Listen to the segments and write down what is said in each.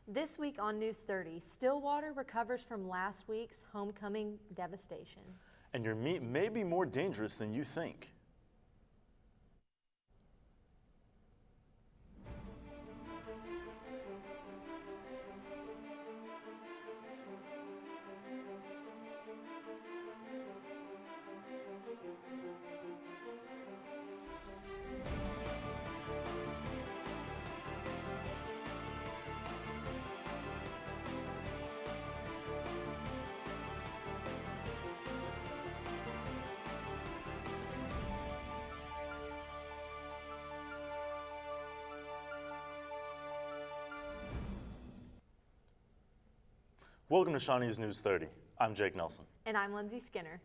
This week on News 30, Stillwater recovers from last week's homecoming devastation. And your meat may be more dangerous than you think. Welcome to Shawnee's News 30. I'm Jake Nelson. And I'm Lindsay Skinner.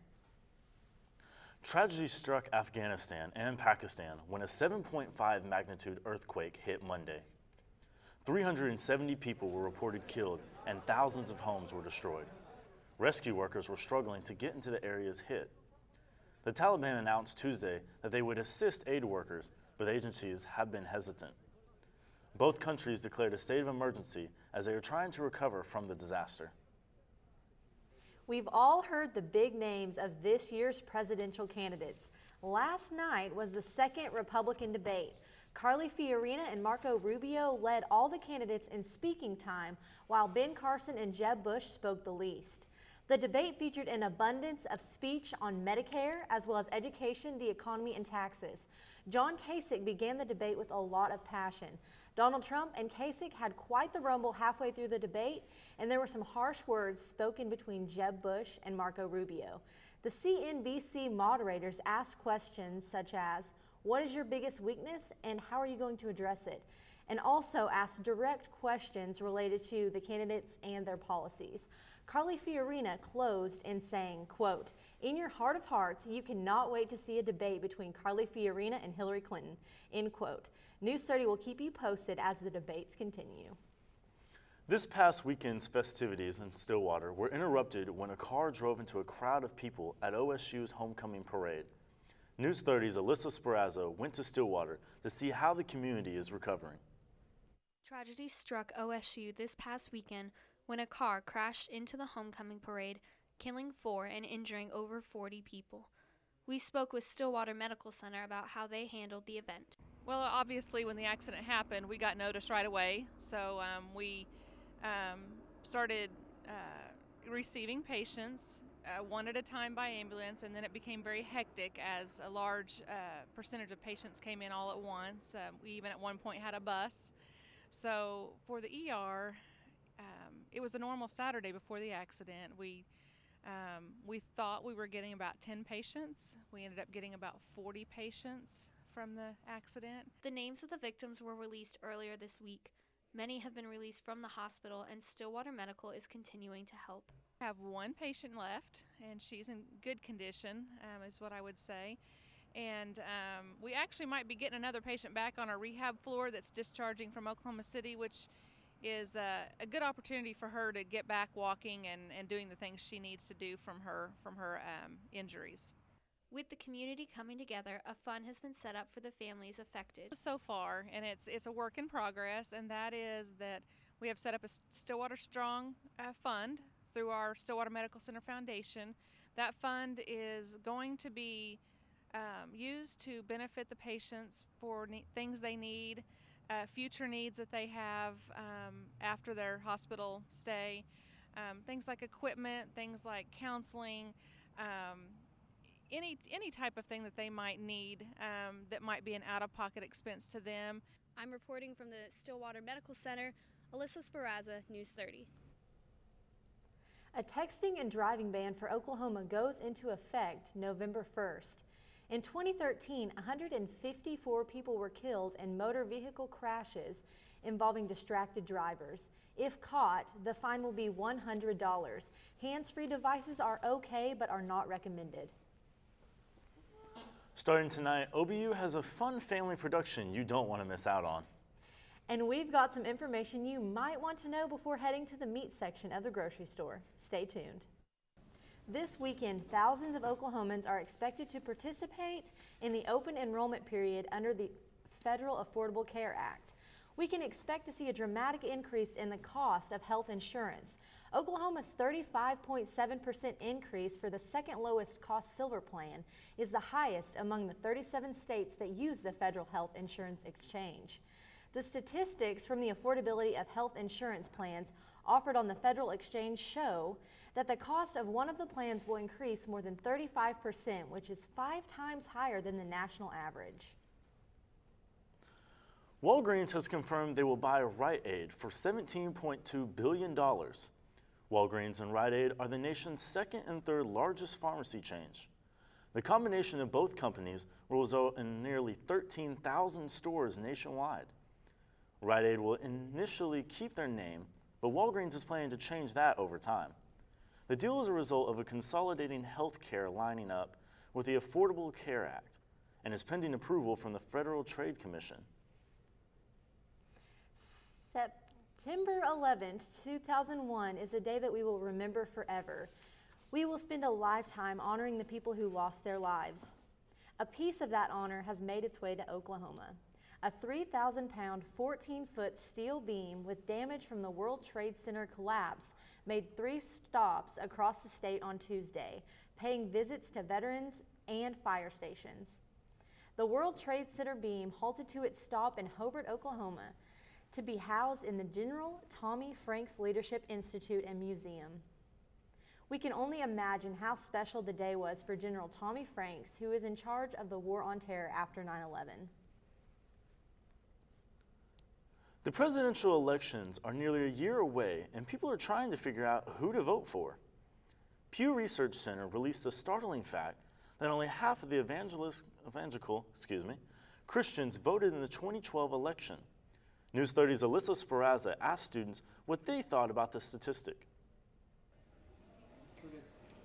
Tragedy struck Afghanistan and Pakistan when a 7.5 magnitude earthquake hit Monday. 370 people were reported killed and thousands of homes were destroyed. Rescue workers were struggling to get into the areas hit. The Taliban announced Tuesday that they would assist aid workers, but agencies have been hesitant. Both countries declared a state of emergency as they are trying to recover from the disaster. We've all heard the big names of this year's presidential candidates. Last night was the second Republican debate. Carly Fiorina and Marco Rubio led all the candidates in speaking time, while Ben Carson and Jeb Bush spoke the least. The debate featured an abundance of speech on Medicare, as well as education, the economy, and taxes. John Kasich began the debate with a lot of passion. Donald Trump and Kasich had quite the rumble halfway through the debate, and there were some harsh words spoken between Jeb Bush and Marco Rubio. The CNBC moderators asked questions such as, "What is your biggest weakness and how are you going to address it?" and also asked direct questions related to the candidates and their policies. Carly Fiorina closed in saying, quote, "In your heart of hearts, you cannot wait to see a debate between Carly Fiorina and Hillary Clinton," end quote. News 30 will keep you posted as the debates continue. This past weekend's festivities in Stillwater were interrupted when a car drove into a crowd of people at OSU's homecoming parade. News 30's Alyssa Sperazzo went to Stillwater to see how the community is recovering. Tragedy struck OSU this past weekend when a car crashed into the homecoming parade, killing 4 and injuring over 40 people. We spoke with Stillwater Medical Center about how they handled the event. Well, obviously, when the accident happened, we got notice right away. So we started receiving patients one at a time by ambulance, and then it became very hectic as a large percentage of patients came in all at once. We even at one point had a bus. So for the ER, it was a normal Saturday before the accident. We thought we were getting about 10 patients. We ended up getting about 40 patients from the accident. The names of the victims were released earlier this week. Many have been released from the hospital, and Stillwater Medical is continuing to help. We have one patient left, and she's in good condition, is what I would say. And we actually might be getting another patient back on our rehab floor that's discharging from Oklahoma City, which is a good opportunity for her to get back walking and doing the things she needs to do from her injuries. With the community coming together, a fund has been set up for the families affected. So far, and it's a work in progress, and that is that we have set up a Stillwater Strong fund through our Stillwater Medical Center Foundation. That fund is going to be used to benefit the patients for things they need, future needs that they have after their hospital stay, things like equipment, things like counseling, any type of thing that they might need that might be an out-of-pocket expense to them. I'm reporting from the Stillwater Medical Center, Alyssa Sperazza, News 30. A texting and driving ban for Oklahoma goes into effect November 1st. In 2013, 154 people were killed in motor vehicle crashes involving distracted drivers. If caught, the fine will be $100. Hands-free devices are okay, but are not recommended. Starting tonight, OBU has a fun family production you don't want to miss out on. And we've got some information you might want to know before heading to the meat section of the grocery store. Stay tuned. This weekend, thousands of Oklahomans are expected to participate in the open enrollment period under the Federal Affordable Care Act. we can expect to see a dramatic increase in the cost of health insurance. Oklahoma's 35.7% increase for the second lowest cost silver plan is the highest among the 37 states that use the federal health insurance exchange. The statistics from the affordability of health insurance plans offered on the federal exchange show that the cost of one of the plans will increase more than 35%, which is 5 times higher than the national average. Walgreens has confirmed they will buy Rite Aid for $17.2 billion. Walgreens and Rite Aid are the nation's second and third largest pharmacy chains. The combination of both companies will result in nearly 13,000 stores nationwide. Rite Aid will initially keep their name, but Walgreens is planning to change that over time. The deal is a result of a consolidating health care lining up with the Affordable Care Act and is pending approval from the Federal Trade Commission. September 11th, 2001 is a day that we will remember forever. We will spend a lifetime honoring the people who lost their lives. A piece of that honor has made its way to Oklahoma. A 3,000-pound, 14-foot steel beam with damage from the World Trade Center collapse made 3 stops across the state on Tuesday, paying visits to veterans and fire stations. The World Trade Center beam halted to its stop in Hobart, Oklahoma, to be housed in the General Tommy Franks Leadership Institute and Museum. We can only imagine how special the day was for General Tommy Franks, who is in charge of the War on Terror after 9/11. The presidential elections are nearly a year away, and people are trying to figure out who to vote for. Pew Research Center released a startling fact that only half of the evangelical Christians voted in the 2012 election. News 30's Alyssa Sparazza asked students what they thought about the statistic.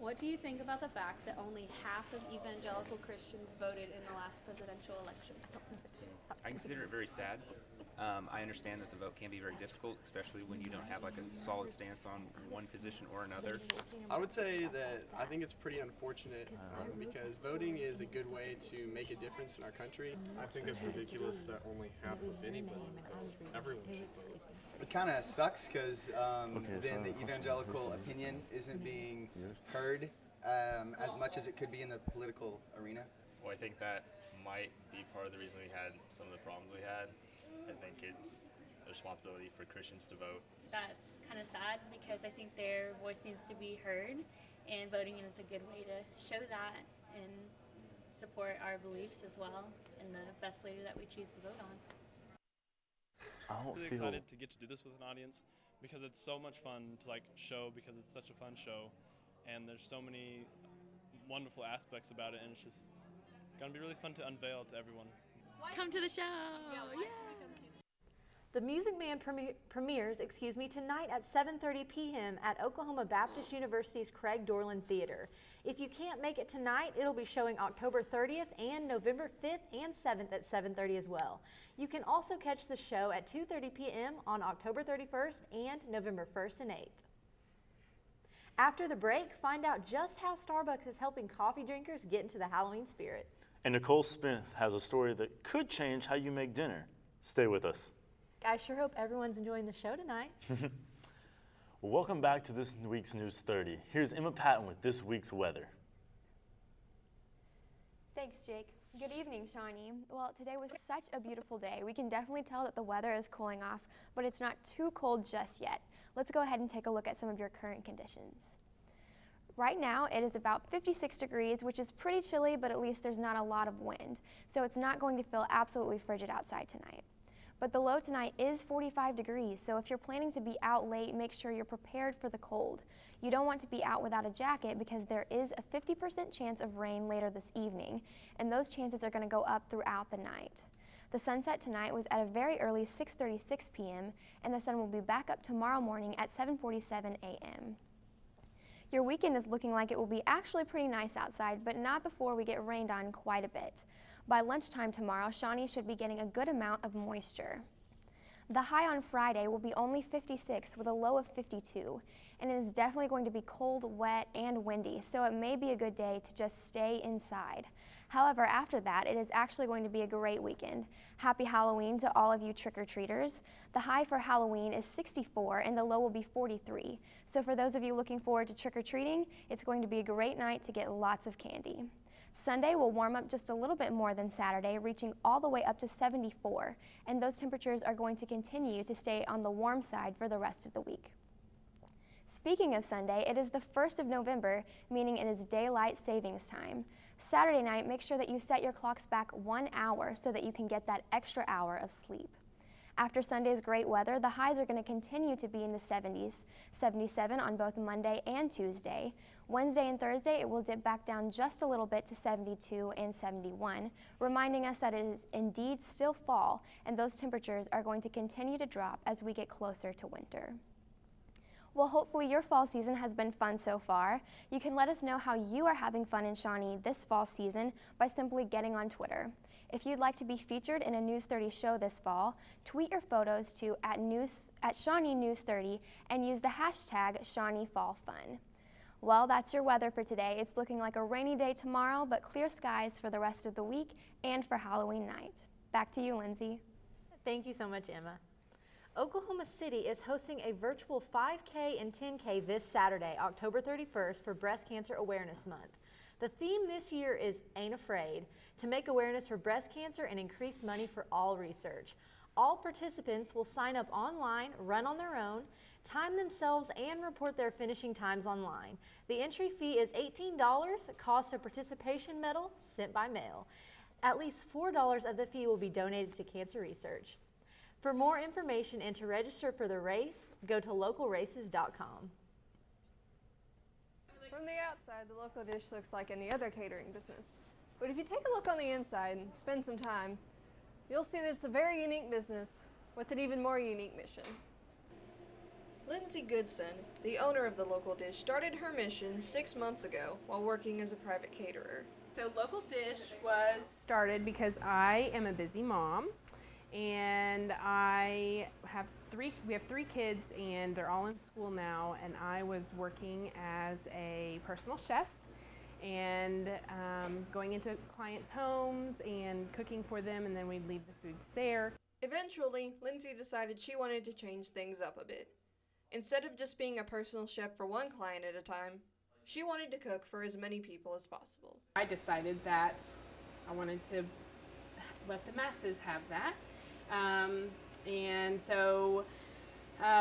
What do you think about the fact that only half of evangelical Christians voted in the last presidential election? I consider it very sad. I understand that the vote can be very difficult, especially when you don't have like a solid stance on one position or another. I would say that I think it's pretty unfortunate because voting is a good way to make a difference in our country. I think it's ridiculous that only half of anybody vote. Everyone should vote. It kind of sucks because then the evangelical opinion isn't being heard as much as it could be in the political arena. Well, I think that might be part of the reason we had some of the problems we had. I think it's a responsibility for Christians to vote. That's kind of sad because I think their voice needs to be heard, and voting is a good way to show that and support our beliefs as well and the best leader that we choose to vote on. I'm really excited to get to do this with an audience because it's so much fun to show because it's such a fun show and there's so many wonderful aspects about it, and it's just gonna be really fun to unveil to everyone. Come to the show! Yeah. The Music Man premieres tonight at 7:30 p.m. at Oklahoma Baptist University's Craig Dorland Theater. If you can't make it tonight, it'll be showing October 30th and November 5th and 7th at 7:30 as well. You can also catch the show at 2:30 p.m. on October 31st and November 1st and 8th. After the break, find out just how Starbucks is helping coffee drinkers get into the Halloween spirit. And Nicole Smith has a story that could change how you make dinner. Stay with us. I sure hope everyone's enjoying the show tonight. Well, welcome back to this week's News 30. Here's Emma Patton with this week's weather. Thanks, Jake. Good evening, Shawnee. Well, today was such a beautiful day. We can definitely tell that the weather is cooling off, but it's not too cold just yet. Let's go ahead and take a look at some of your current conditions. Right now, it is about 56 degrees, which is pretty chilly, but at least there's not a lot of wind, so it's not going to feel absolutely frigid outside tonight. But the low tonight is 45 degrees, so if you're planning to be out late, make sure you're prepared for the cold. You don't want to be out without a jacket because there is a 50% chance of rain later this evening, and those chances are going to go up throughout the night. The sunset tonight was at a very early 6:36 p.m., and the sun will be back up tomorrow morning at 7:47 a.m. Your weekend is looking like it will be actually pretty nice outside, but not before we get rained on quite a bit. By lunchtime tomorrow, Shawnee should be getting a good amount of moisture. The high on Friday will be only 56 with a low of 52, and it is definitely going to be cold, wet, and windy, so it may be a good day to just stay inside. However, after that, it is actually going to be a great weekend. Happy Halloween to all of you trick-or-treaters. The high for Halloween is 64 and the low will be 43. So for those of you looking forward to trick-or-treating, it's going to be a great night to get lots of candy. Sunday will warm up just a little bit more than Saturday, reaching all the way up to 74, and those temperatures are going to continue to stay on the warm side for the rest of the week. Speaking of Sunday, it is the 1st of November, meaning it is daylight savings time. Saturday night, make sure that you set your clocks back 1 hour so that you can get that extra hour of sleep. After Sunday's great weather, the highs are going to continue to be in the 70s, 77 on both Monday and Tuesday. Wednesday and Thursday, it will dip back down just a little bit to 72 and 71, reminding us that it is indeed still fall, and those temperatures are going to continue to drop as we get closer to winter. Well, hopefully your fall season has been fun so far. You can let us know how you are having fun in Shawnee this fall season by simply getting on Twitter. If you'd like to be featured in a News 30 show this fall, tweet your photos to at Shawnee News 30 and use the hashtag ShawneeFallFun. Well, that's your weather for today. It's looking like a rainy day tomorrow, but clear skies for the rest of the week and for Halloween night. Back to you, Lindsay. Thank you so much, Emma. Oklahoma City is hosting a virtual 5K and 10K this Saturday, October 31st, for Breast Cancer Awareness Month. The theme this year is Ain't Afraid, to make awareness for breast cancer and increase money for all research. All participants will sign up online, run on their own, time themselves, and report their finishing times online. The entry fee is $18, cost a participation medal sent by mail. At least $4 of the fee will be donated to cancer research. For more information and to register for the race, go to localraces.com. From the outside, the local dish looks like any other catering business. But if you take a look on the inside and spend some time, you'll see that it's a very unique business with an even more unique mission. Lindsay Goodson, the owner of the local dish, started her mission 6 months ago while working as a private caterer. So Local Dish was started because I am a busy mom, and we have three kids, and they're all in school now, and I was working as a personal chef and going into clients' homes and cooking for them, and then we'd leave the foods there. Eventually, Lindsay decided she wanted to change things up a bit. Instead of just being a personal chef for one client at a time, she wanted to cook for as many people as possible. I decided that I wanted to let the masses have that. And so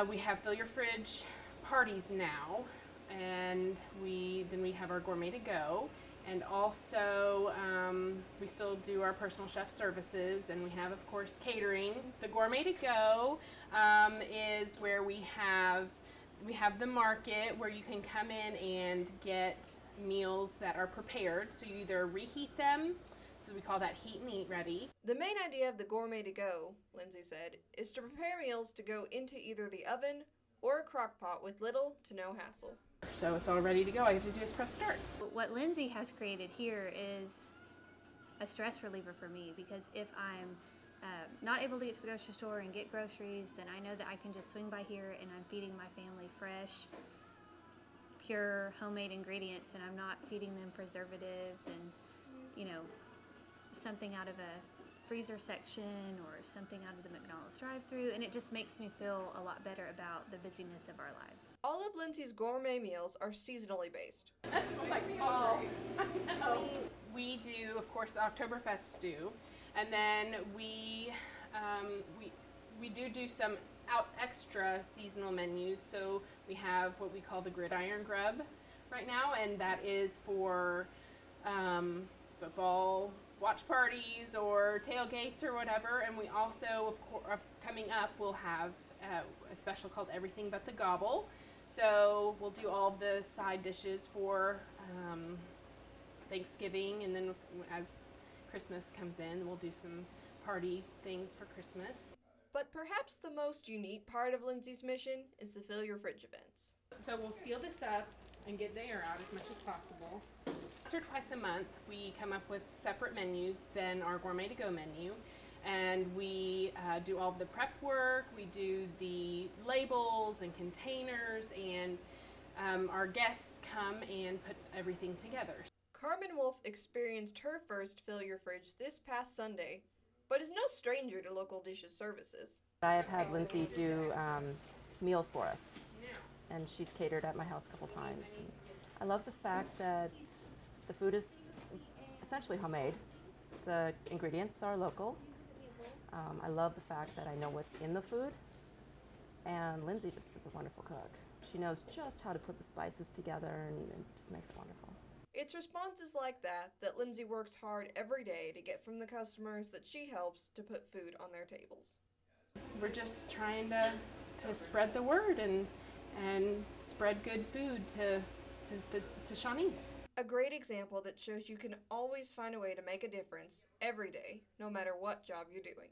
we have Fill Your Fridge parties now, and then we have our Gourmet to Go, and also we still do our personal chef services, and we have, of course, catering. The Gourmet to Go is where we have the market where you can come in and get meals that are prepared. So you either reheat them, so we call that heat and eat ready. The main idea of the Gourmet to Go, Lindsay said, is to prepare meals to go into either the oven or a crock pot with little to no hassle. So it's all ready to go. All you have to do is press start. What Lindsay has created here is a stress reliever for me, because if I'm not able to get to the grocery store and get groceries, then I know that I can just swing by here and I'm feeding my family fresh, pure homemade ingredients, and I'm not feeding them preservatives and, something out of a freezer section or something out of the McDonald's drive-thru, and it just makes me feel a lot better about the busyness of our lives. All of Lindsay's gourmet meals are seasonally based. That smells like fall. I know. We do, of course, the Oktoberfest stew, and then we do some extra seasonal menus. So we have what we call the Gridiron Grub right now, and that is for football watch parties or tailgates or whatever. And we also, of course, coming up, we'll have a special called Everything But the Gobble. So we'll do all of the side dishes for Thanksgiving, and then as Christmas comes in, we'll do some party things for Christmas. But perhaps the most unique part of Lindsay's mission is the Fill Your Fridge events. So we'll seal this up and get the air out as much as possible. Once or twice a month, we come up with separate menus than our Gourmet to Go menu, and we do all of the prep work. We do the labels and containers, and our guests come and put everything together. Carmen Wolf experienced her first Fill Your Fridge this past Sunday, but is no stranger to local dishes services. I have had Lindsay do meals for us, and she's catered at my house a couple times. And I love the fact that the food is essentially homemade. The ingredients are local. I love the fact that I know what's in the food, and Lindsay just is a wonderful cook. She knows just how to put the spices together, and it just makes it wonderful. It's responses like that Lindsay works hard every day to get from the customers that she helps to put food on their tables. We're just trying to spread the word and spread good food to Shawnee. A great example that shows you can always find a way to make a difference every day, no matter what job you're doing.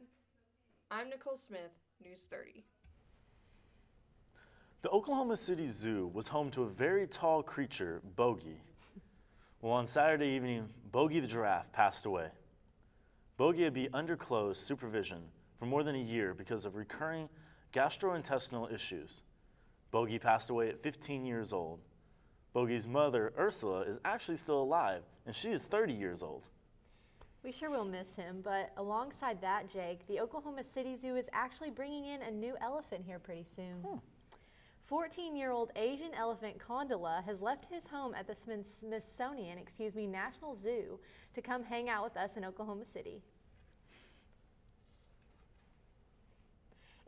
I'm Nicole Smith, News 30. The Oklahoma City Zoo was home to a very tall creature, Bogey. Well, on Saturday evening, Bogey the giraffe passed away. Bogey had been under close supervision for more than a year because of recurring gastrointestinal issues. Bogey passed away at 15 years old. Bogey's mother, Ursula, is actually still alive, and she is 30 years old. We sure will miss him, but alongside that, Jake, the Oklahoma City Zoo is actually bringing in a new elephant here pretty soon. 14-year-old Asian elephant Condola has left his home at the Smithsonian, National Zoo to come hang out with us in Oklahoma City.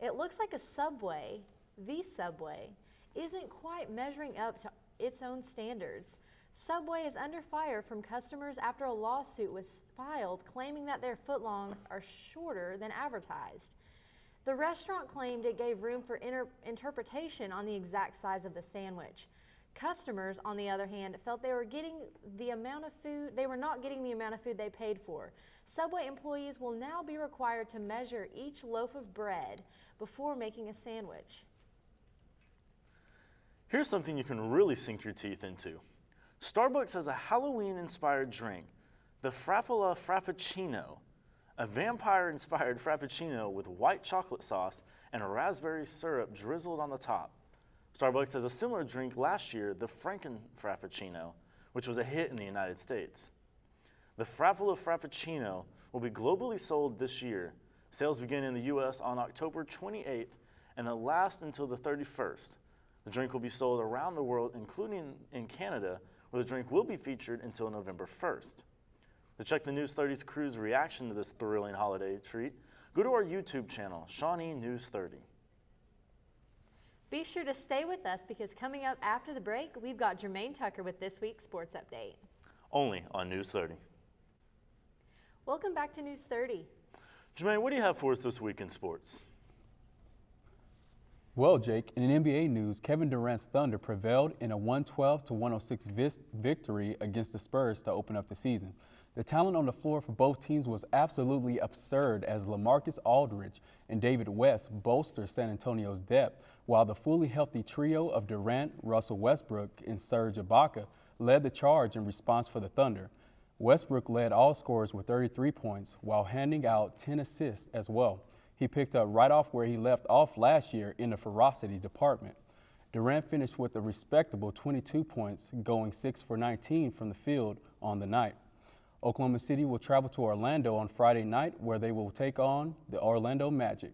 It looks like a subway, the subway, isn't quite measuring up to its own standards. Subway is under fire from customers after a lawsuit was filed claiming that their footlongs are shorter than advertised. The restaurant claimed it gave room for interpretation on the exact size of the sandwich. Customers, on the other hand, felt they were not getting the amount of food they paid for. Subway employees will now be required to measure each loaf of bread before making a sandwich. Here's something you can really sink your teeth into. Starbucks has a Halloween-inspired drink, the Frappola Frappuccino, a vampire-inspired Frappuccino with white chocolate sauce and a raspberry syrup drizzled on the top. Starbucks has a similar drink last year, the Franken Frappuccino, which was a hit in the United States. The Frappola Frappuccino will be globally sold this year. Sales begin in the U.S. on October 28th and they'll last until the 31st. The drink will be sold around the world, including in Canada, where the drink will be featured until November 1st. To check the News 30's crew's reaction to this thrilling holiday treat, go to our YouTube channel, Shawnee News 30. Be sure to stay with us because coming up after the break, we've got Jermaine Tucker with this week's sports update. Only on News 30. Welcome back to News 30. Jermaine, what do you have for us this week in sports? Well, Jake, in NBA news, Kevin Durant's Thunder prevailed in a 112-106 victory against the Spurs to open up the season. The talent on the floor for both teams was absolutely absurd as LaMarcus Aldridge and David West bolstered San Antonio's depth, while the fully healthy trio of Durant, Russell Westbrook, and Serge Ibaka led the charge in response for the Thunder. Westbrook led all scorers with 33 points while handing out 10 assists as well. He picked up right off where he left off last year in the ferocity department. Durant finished with a respectable 22 points, going 6 for 19 from the field on the night. Oklahoma City will travel to Orlando on Friday night, where they will take on the Orlando Magic.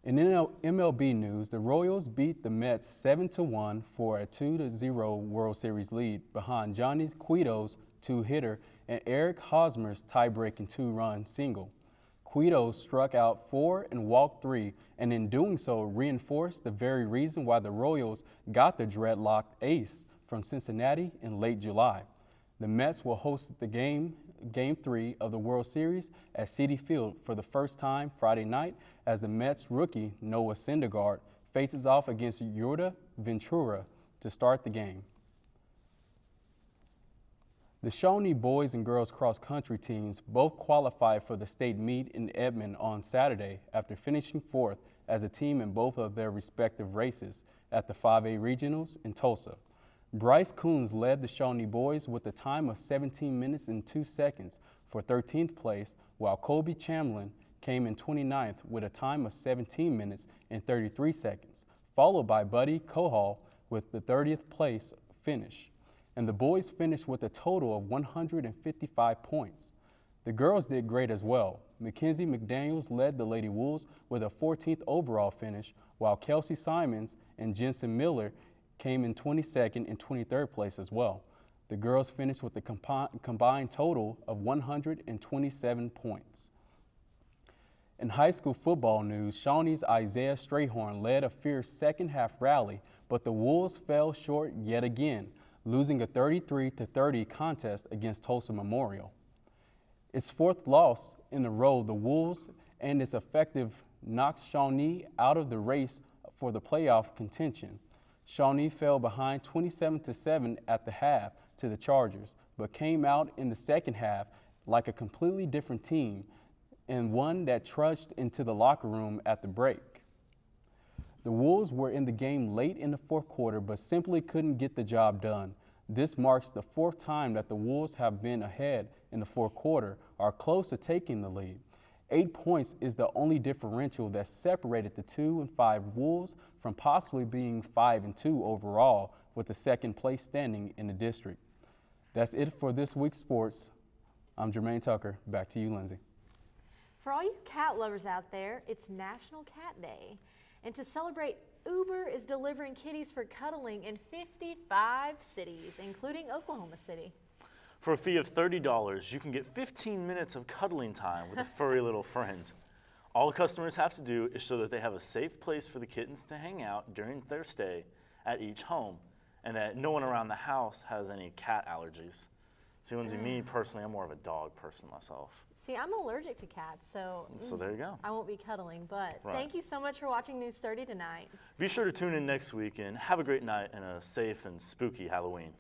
In MLB news, the Royals beat the Mets 7-1 for a 2-0 World Series lead behind Johnny Cueto's two-hitter and Eric Hosmer's tie-breaking two-run single. Cueto struck out 4 and walked 3, and in doing so reinforced the very reason why the Royals got the dreadlocked ace from Cincinnati in late July. The Mets will host the Game 3 of the World Series at Citi Field for the first time Friday night as the Mets rookie Noah Syndergaard faces off against Yorda Ventura to start the game. The Shawnee boys and girls cross-country teams both qualified for the state meet in Edmond on Saturday after finishing fourth as a team in both of their respective races at the 5A Regionals in Tulsa. Bryce Coons led the Shawnee boys with a time of 17 minutes and 2 seconds for 13th place, while Colby Chamlin came in 29th with a time of 17 minutes and 33 seconds, followed by Buddy Kohal with the 30th place finish. And the boys finished with a total of 155 points. The girls did great as well. Mackenzie McDaniels led the Lady Wolves with a 14th overall finish, while Kelsey Simons and Jensen Miller came in 22nd and 23rd place as well. The girls finished with a combined total of 127 points. In high school football news, Shawnee's Isaiah Strayhorn led a fierce second-half rally, but the Wolves fell short yet again, losing a 33-30 contest against Tulsa Memorial. Its fourth loss in a row, the Wolves and its effective knocked Shawnee out of the race for the playoff contention. Shawnee fell behind 27-7 at the half to the Chargers, but came out in the second half like a completely different team and one that trudged into the locker room at the break. The Wolves were in the game late in the fourth quarter, but simply couldn't get the job done. This marks the fourth time that the Wolves have been ahead in the fourth quarter, or close to taking the lead. 8 points is the only differential that separated the 2 and 5 Wolves from possibly being 5 and 2 overall, with the second place standing in the district. That's it for this week's sports. I'm Jermaine Tucker. Back to you, Lindsay. For all you cat lovers out there, it's National Cat Day. And to celebrate, Uber is delivering kitties for cuddling in 55 cities, including Oklahoma City. For a fee of $30, you can get 15 minutes of cuddling time with a furry little friend. All customers have to do is show that they have a safe place for the kittens to hang out during their stay at each home, and that no one around the house has any cat allergies. See, Lindsay, me personally, I'm more of a dog person myself. See, I'm allergic to cats, so there you go. I won't be cuddling, but Right. Thank you so much for watching News 30 tonight. Be sure to tune in next week and have a great night and a safe and spooky Halloween.